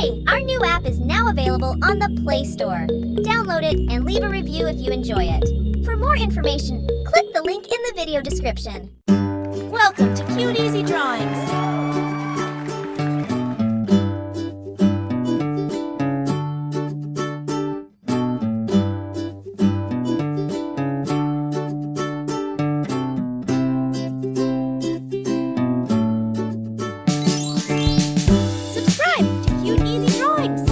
Hey, our new app is now available on the Play Store. Download it and leave a review if you enjoy it. For more information, click the link in the video description. Welcome to Cute Easy Drawings. Subscribe to Cute Easy Drawings.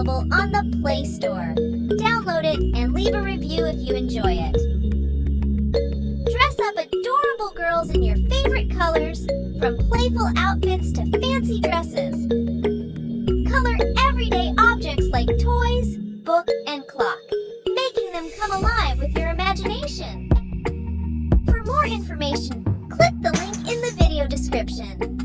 available on the Play Store. Download it and leave a review if you enjoy it. Dress up adorable girls in your favorite colors, from playful outfits to fancy dresses. Color everyday objects like toys, book, and clock, making them come alive with your imagination. For more information, click the link in the video description.